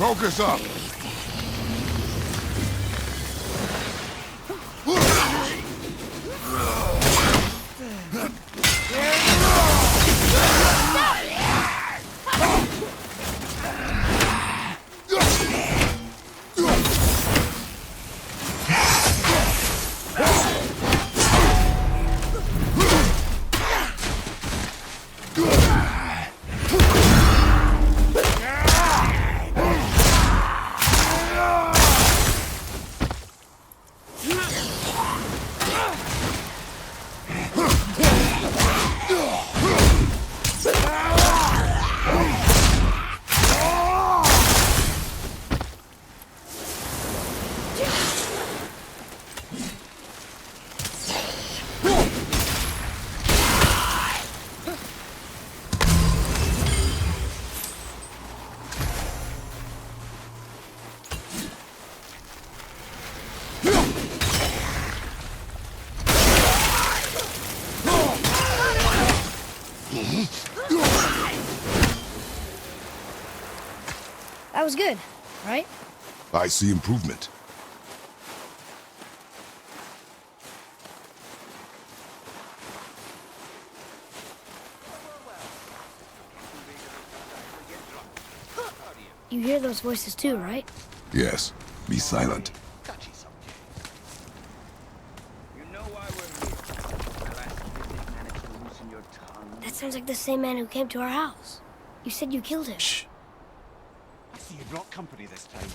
Focus up! That was good, right? I see improvement. You hear those voices too, right? Yes. Be silent. That sounds like the same man who came to our house. You said you killed him. Shh. I see you brought company this time.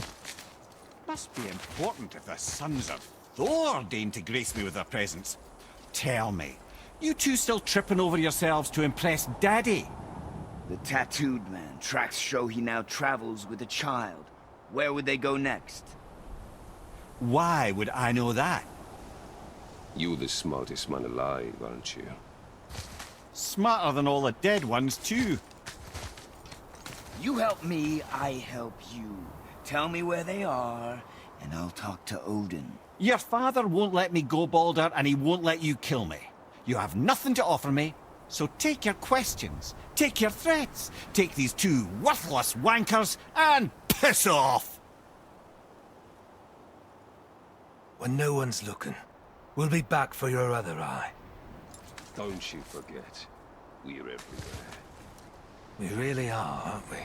Must be important if the sons of Thor deign to grace me with their presence. Tell me, you two still tripping over yourselves to impress Daddy? The tattooed man. Tracks show he now travels with a child. Where would they go next? Why would I know that? You the smartest man alive, aren't you? Smarter than all the dead ones, too. You help me, I help you. Tell me where they are, and I'll talk to Odin. Your father won't let me go, Balder, and he won't let you kill me. You have nothing to offer me, so take your questions, take your threats, take these two worthless wankers, and piss off! When no one's looking, we'll be back for your other eye. Don't you forget, we're everywhere. We really are, aren't we?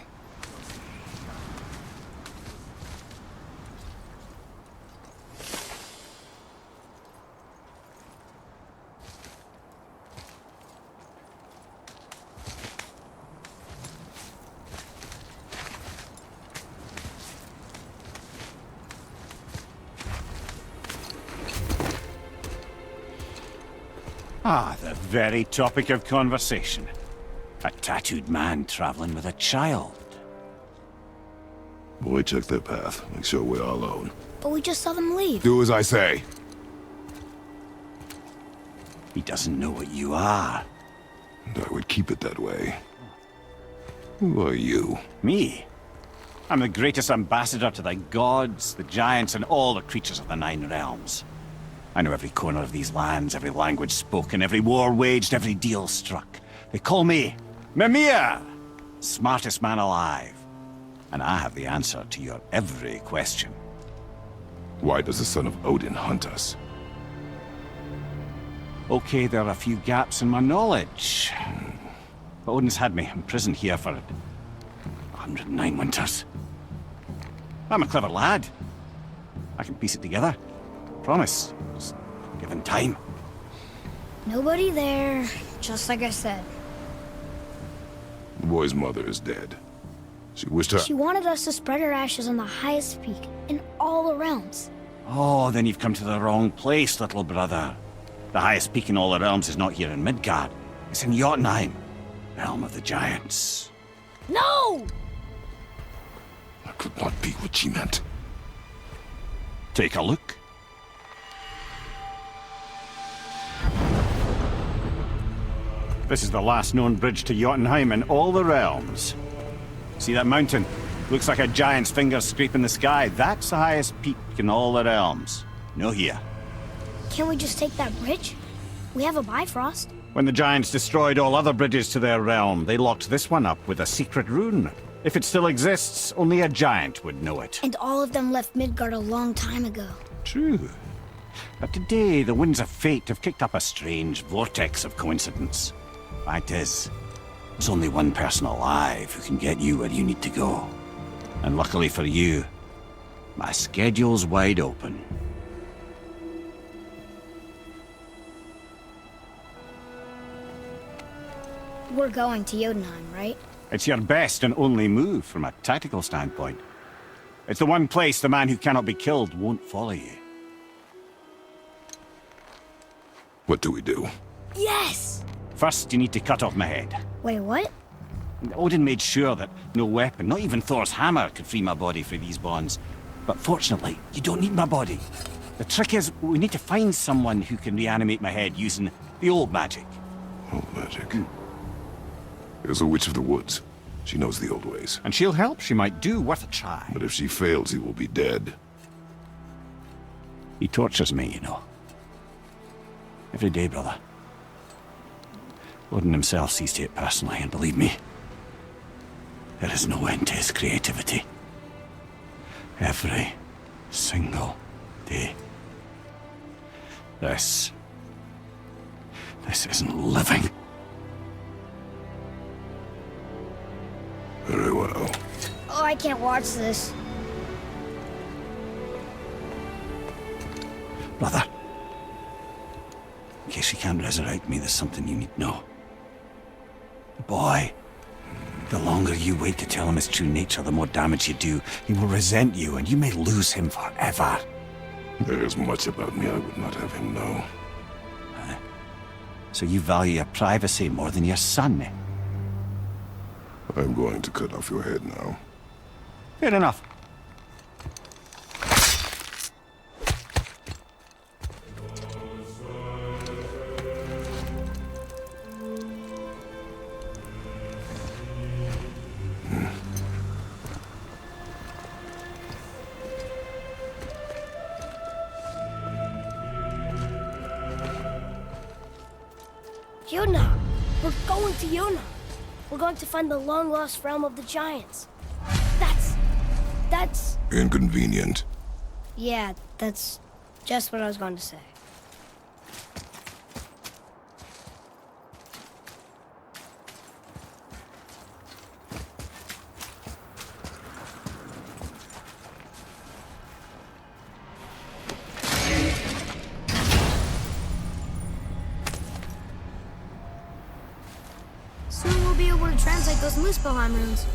Ah, the very topic of conversation. A tattooed man traveling with a child. Boy, check their path. Make sure we're all alone. But we just saw them leave. Do as I say. He doesn't know what you are. And I would keep it that way. Who are you? Me? I'm the greatest ambassador to the gods, the giants, and all the creatures of the Nine Realms. I know every corner of these lands, every language spoken, every war waged, every deal struck. They call me Mimir, smartest man alive. And I have the answer to your every question. Why does the son of Odin hunt us? Okay, there are a few gaps in my knowledge. But Odin's had me imprisoned here for 109 winters. I'm a clever lad. I can piece it together. Promise. Just given time. Nobody there, just like I said. The boy's mother is dead. She wished her... She wanted us to spread her ashes on the highest peak in all the realms. Oh, then you've come to the wrong place, little brother. The highest peak in all the realms is not here in Midgard. It's in Jotunheim, realm of the giants. No! That could not be what she meant. Take a look. This is the last known bridge to Jotunheim in all the realms. See that mountain? Looks like a giant's finger scraping the sky. That's the highest peak in all the realms. No here. Can't we just take that bridge? We have a Bifrost. When the giants destroyed all other bridges to their realm, they locked this one up with a secret rune. If it still exists, only a giant would know it. And all of them left Midgard a long time ago. True. But today, the winds of fate have kicked up a strange vortex of coincidence. Fact is, there's only one person alive who can get you where you need to go. And luckily for you, my schedule's wide open. We're going to Jotunheim, right? It's your best and only move from a tactical standpoint. It's the one place the man who cannot be killed won't follow you. What do we do? Yes! First, you need to cut off my head. Wait, what? Odin made sure that no weapon, not even Thor's hammer, could free my body from these bonds. But fortunately, you don't need my body. The trick is, we need to find someone who can reanimate my head using the old magic. Old magic. There's a witch of the woods. She knows the old ways. And she'll help. She might do worth a try. But if she fails, he will be dead. He tortures me, you know. Every day, brother. Odin himself sees to it personally, and believe me, there is no end to his creativity. Every single day. This isn't living. Very well. Oh, I can't watch this. Brother, in case you can't resurrect me, there's something you need to know. The boy, the longer you wait to tell him his true nature, the more damage you do. He will resent you, and you may lose him forever. There is much about me I would not have him know. So you value your privacy more than your son, eh? I'm going to cut off your head now. Fair enough. Jotunheim! We're going to Jotunheim! We're going to find the long-lost realm of the giants. That's... Inconvenient. Yeah, that's just what I was going to say. Soon we'll be able to translate those Muspelheim runes.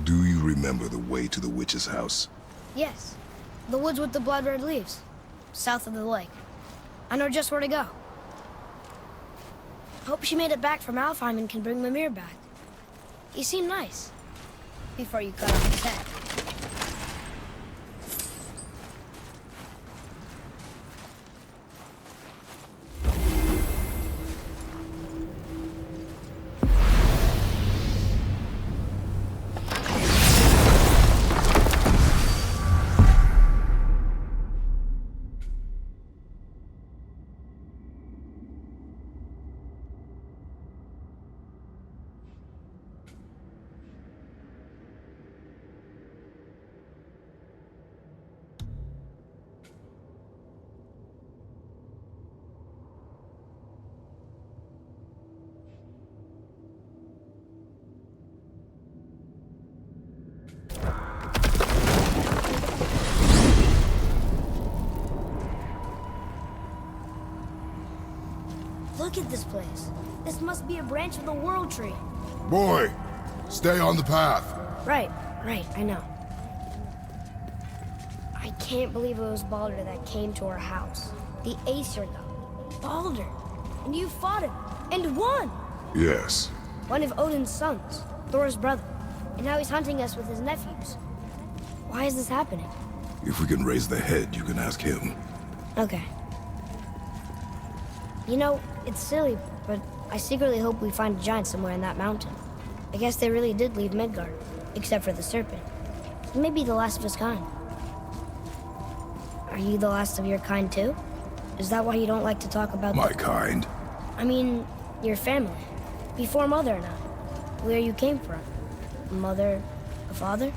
Do you remember the way to the witch's house? Yes. The woods with the blood-red leaves. South of the lake. I know just where to go. Hope she made it back from Alfheim and can bring Mimir back. He seemed nice. Before you cut off his head. Look at this place. This must be a branch of the World Tree. Boy, stay on the path. Right, I know. I can't believe it was Baldur that came to our house. The Aesir god. Baldur. And you fought him. And won! Yes. One of Odin's sons. Thor's brother. And now he's hunting us with his nephews. Why is this happening? If we can raise the head, you can ask him. Okay. You know, it's silly, but I secretly hope we find a giant somewhere in that mountain. I guess they really did leave Midgard, except for the serpent. He may be the last of his kind. Are you the last of your kind too? Is that why you don't like to talk about My kind? I mean, your family. Before Mother and I. Where you came from. A mother, a father?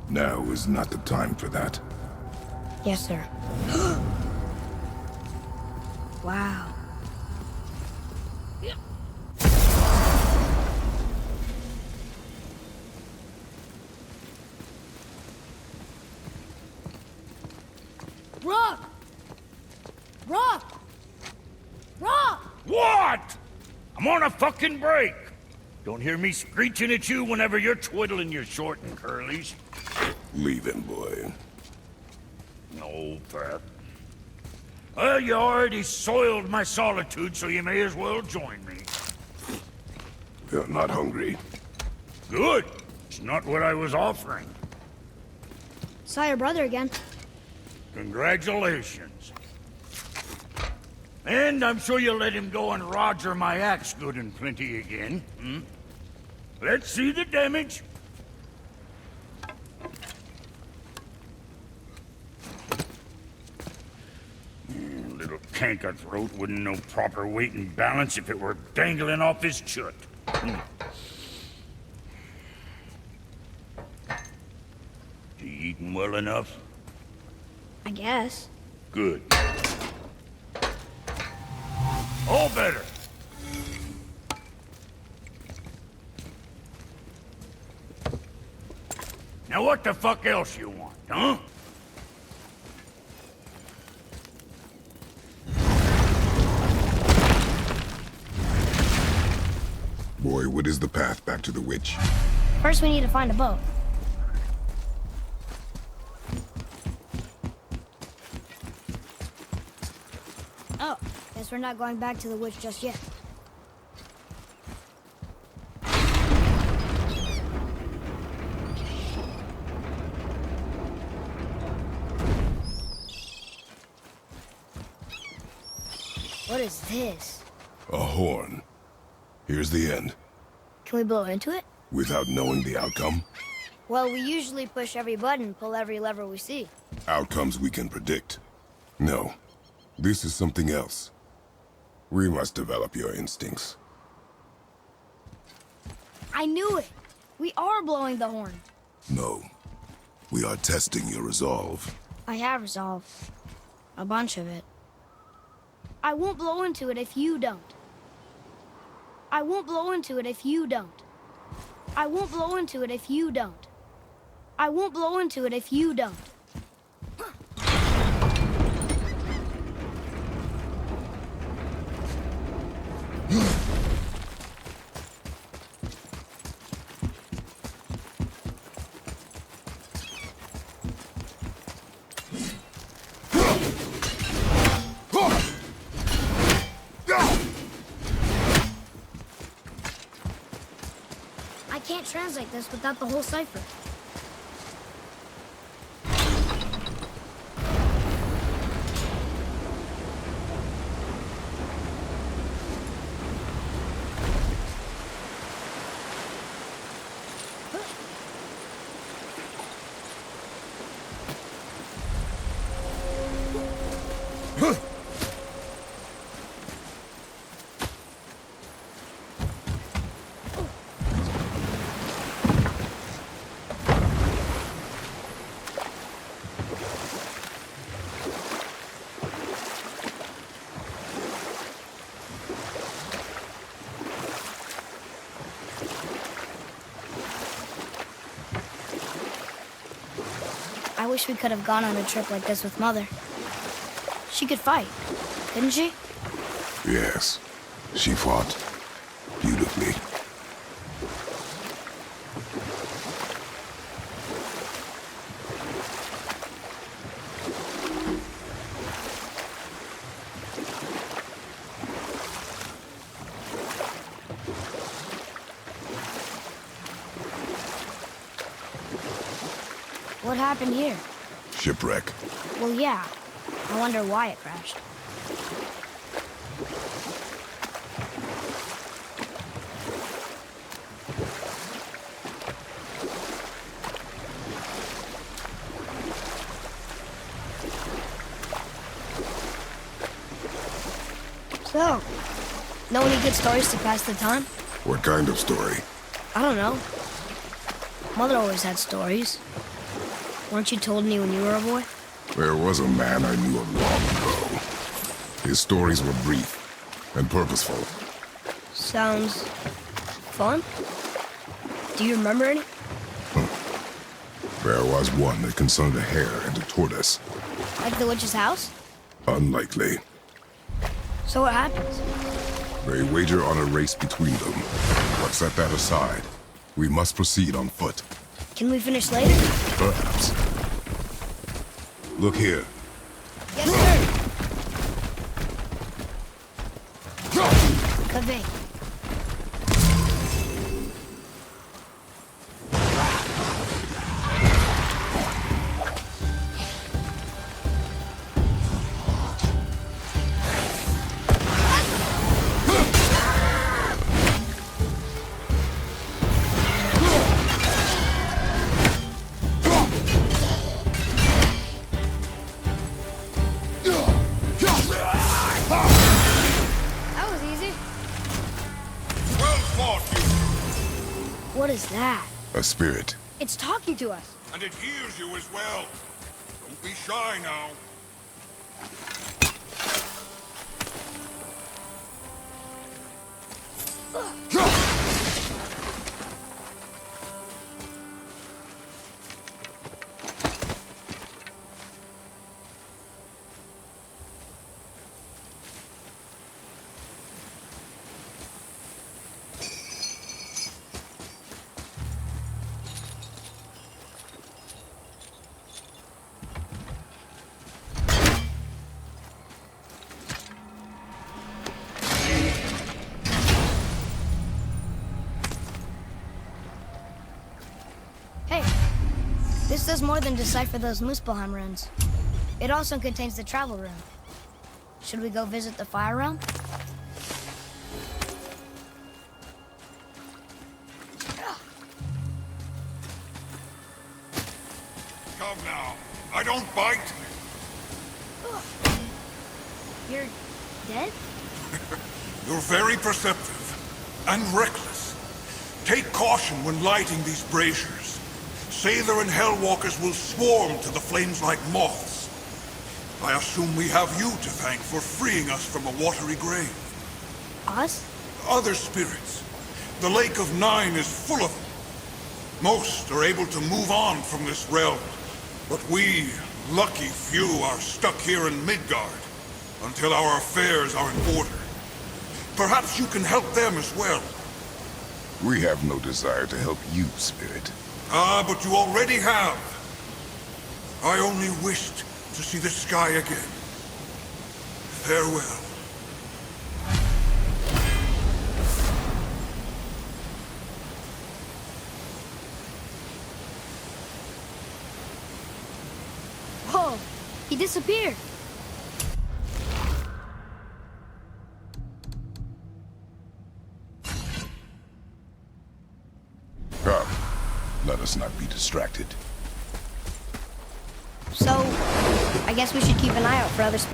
Now is not the time for that. Yes, sir. Wow. Rock! Rock! Rock! What? I'm on a fucking break. Don't hear me screeching at you whenever you're twiddling your short and curlies. Leave him, boy. No, Pat. Well, you already soiled my solitude, so you may as well join me. You're not hungry. Good. It's not what I was offering. Saw your brother again. Congratulations. And I'm sure you'll let him go and roger my axe good and plenty again, hmm? Let's see the damage. Little canker-throat wouldn't know proper weight and balance if it were dangling off his chut. You eating well enough? I guess. Good. All better. Now what the fuck else you want, huh? Boy, what is the path back to the witch? First we need to find a boat. Oh, guess we're not going back to the witch just yet. What is this? A horn. Here's the end. Can we blow into it? Without knowing the outcome? Well, we usually push every button, pull every lever we see. Outcomes we can predict. No. This is something else. We must develop your instincts. I knew it! We are blowing the horn. No. We are testing your resolve. I have resolve. A bunch of it. I won't blow into it if you don't. I won't blow into it if you don't. I won't blow into it if you don't. I won't blow into it if you don't. I can't translate this without the whole cipher. I wish we could have gone on a trip like this with Mother. She could fight, couldn't she? Yes. She fought. Beautifully. What happened here? Shipwreck. Well, yeah. I wonder why it crashed. So, know any good stories to pass the time? What kind of story? I don't know. Mother always had stories. Weren't you told any when you were a boy? There was a man I knew of long ago. His stories were brief and purposeful. Sounds fun. Do you remember any? There was one that concerned a hare and a tortoise. Like the witch's house? Unlikely. So what happens? They wager on a race between them. But set that aside. We must proceed on foot. Can we finish later? Perhaps. Look here. Yes, sir. Convey. That was easy. Well fought, What is that? A spirit. It's talking to us. you. And it hears you as well. Don't be shy now. Hey, this does more than decipher those Muspelheim runes. It also contains the travel rune. Should we go visit the fire realm? Come now. I don't bite. You're dead? You're very perceptive and reckless. Take caution when lighting these braziers. Sather and Hellwalkers will swarm to the flames like moths. I assume we have you to thank for freeing us from a watery grave. Us? Other spirits. The Lake of Nine is full of them. Most are able to move on from this realm, but we, lucky few, are stuck here in Midgard until our affairs are in order. Perhaps you can help them as well. We have no desire to help you, Spirit. Ah, but you already have. I only wished to see the sky again. Farewell. Whoa, he disappeared. Come, let us not be distracted. So, I guess we should keep an eye out for others.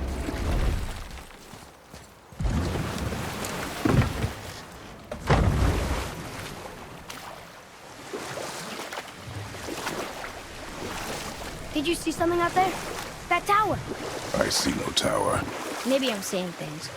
Did you see something out there? That tower. I see no tower. Maybe I'm seeing things.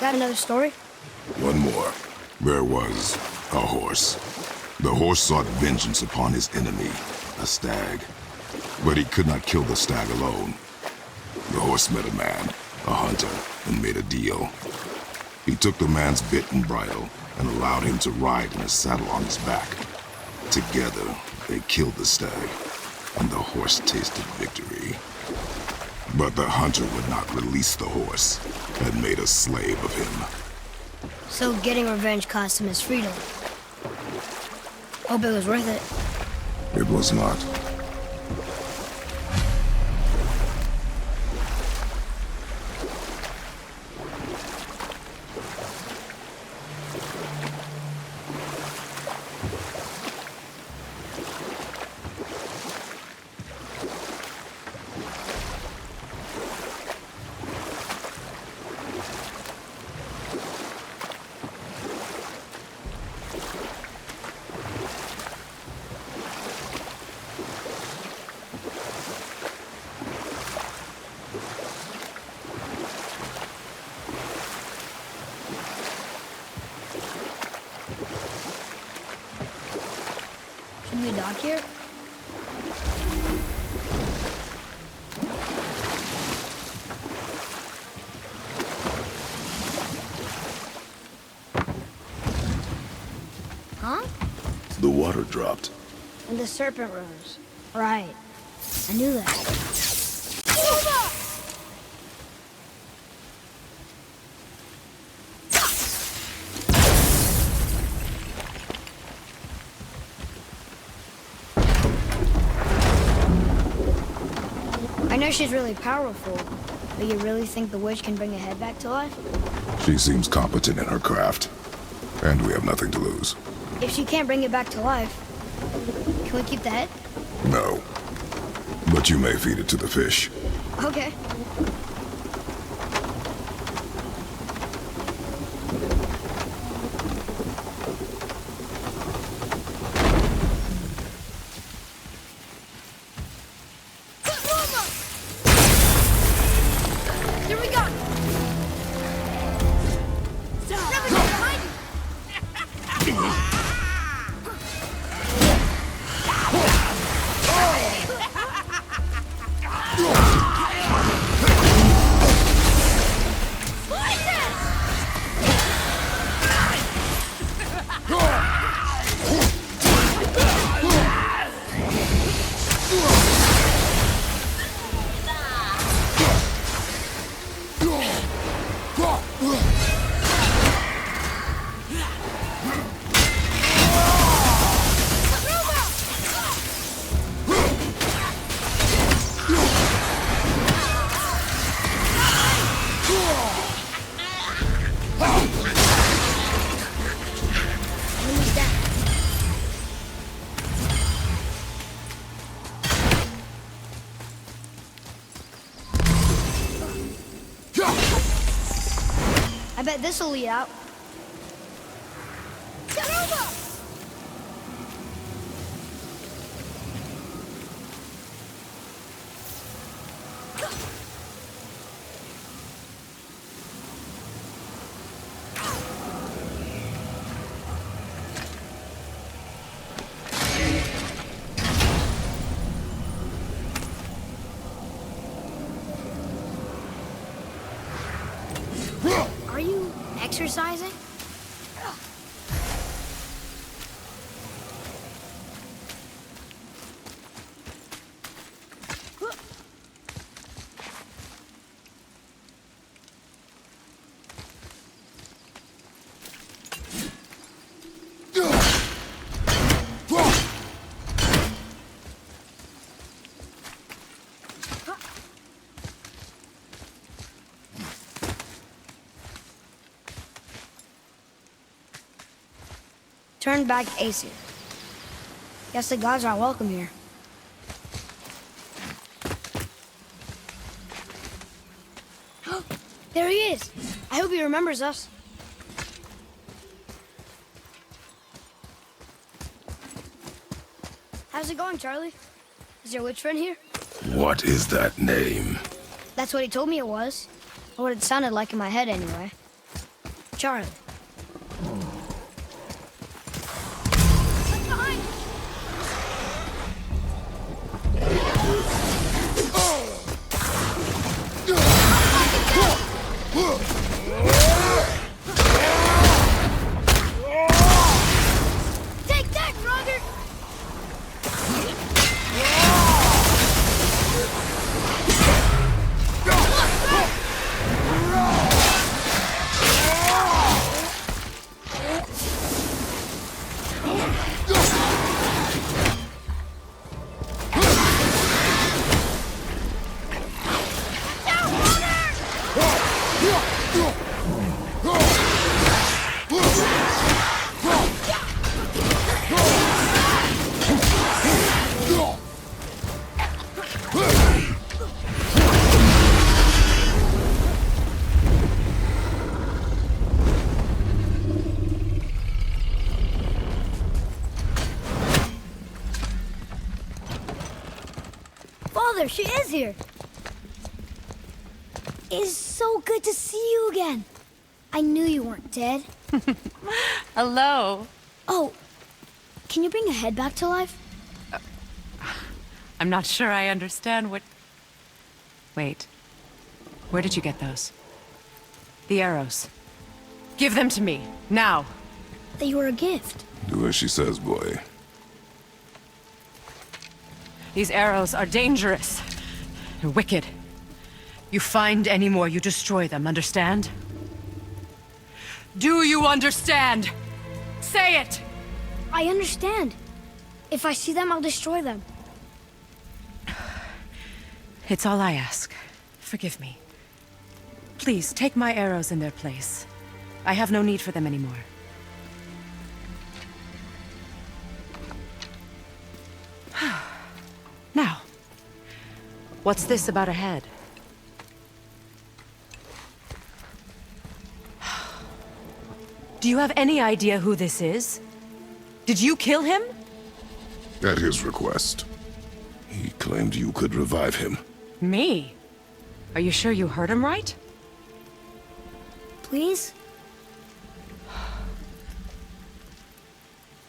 Got another story? One more. There was a horse. The horse sought vengeance upon his enemy, a stag. But he could not kill the stag alone. The horse met a man, a hunter, and made a deal. He took the man's bit and bridle and allowed him to ride in a saddle on his back. Together, they killed the stag, and the horse tasted victory. But the hunter would not release the horse and made a slave of him. So getting revenge cost him his freedom. Hope it was worth it. It was not. Can we dock here? Huh? The water dropped. And the serpent rose. Right. I knew that. I know she's really powerful, but you really think the witch can bring a head back to life? She seems competent in her craft. And we have nothing to lose. If she can't bring it back to life, can we keep the head? No. But you may feed it to the fish. Okay. Here we go! Never go behind you! I bet this'll lead out. Get over! Are you exercising? Turn back Aesir. Guess the gods are welcome here. There he is! I hope he remembers us. How's it going, Charlie? Is your witch friend here? What is that name? That's what he told me it was. Or what it sounded like in my head, anyway. Charlie. Take that, brother! Father, she is here. It is so good to see you again. I knew you weren't dead. Hello. Oh, can you bring a head back to life? I'm not sure I understand what... Wait. Where did you get those? The arrows. Give them to me, now. They were a gift. Do as she says, boy. These arrows are dangerous. They're wicked. You find any more, you destroy them, understand? Do you understand? Say it! I understand. If I see them, I'll destroy them. It's all I ask. Forgive me. Please, take my arrows in their place. I have no need for them anymore. Now, what's this about a head? Do you have any idea who this is? Did you kill him? At his request. He claimed you could revive him. Me? Are you sure you heard him right? Please?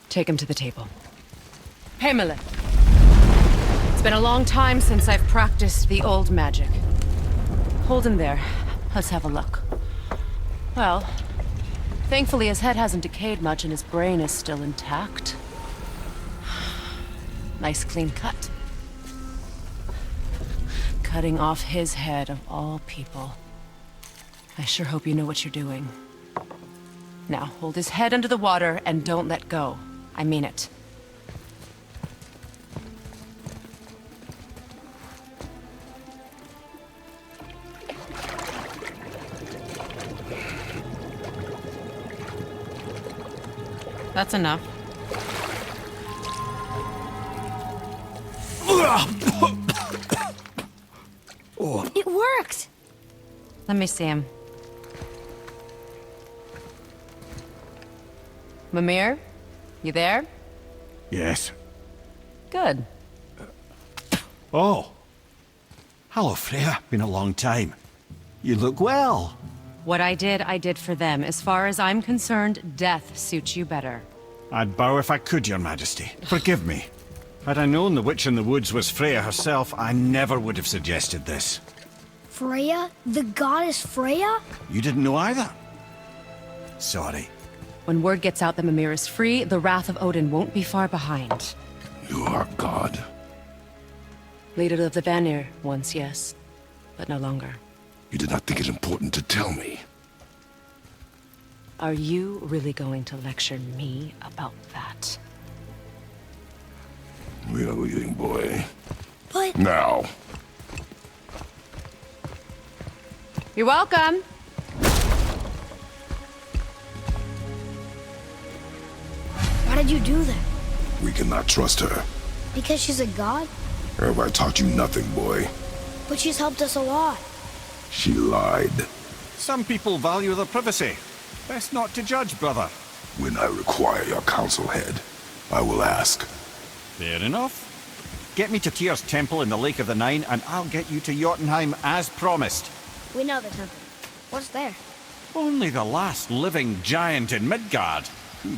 Take him to the table. Pamela. It's been a long time since I've practiced the old magic. Hold him there. Let's have a look. Well, thankfully his head hasn't decayed much and his brain is still intact. Nice clean cut. Cutting off his head of all people. I sure hope you know what you're doing. Now, hold his head under the water and don't let go. I mean it. That's enough. It worked! Let me see him. Mimir? You there? Yes. Good. Oh. Hello, Freya. Been a long time. You look well. What I did for them. As far as I'm concerned, death suits you better. I'd bow if I could, Your Majesty. Forgive me. Had I known the witch in the woods was Freya herself, I never would have suggested this. Freya? The goddess Freya? You didn't know either? Sorry. When word gets out that Mimir is free, the wrath of Odin won't be far behind. You are God. Leader of the Vanir, once, yes. But no longer. You did not think it important to tell me. Are you really going to lecture me about that? We are leaving, boy. But... Now. You're welcome. Why did you do that? We cannot trust her. Because she's a god? Have I taught you nothing, boy? But she's helped us a lot. She lied. Some people value their privacy. Best not to judge, brother. When I require your council head, I will ask. Fair enough. Get me to Tyr's temple in the Lake of the Nine, and I'll get you to Jotunheim as promised. We know the temple. What's there? Only the last living giant in Midgard. Who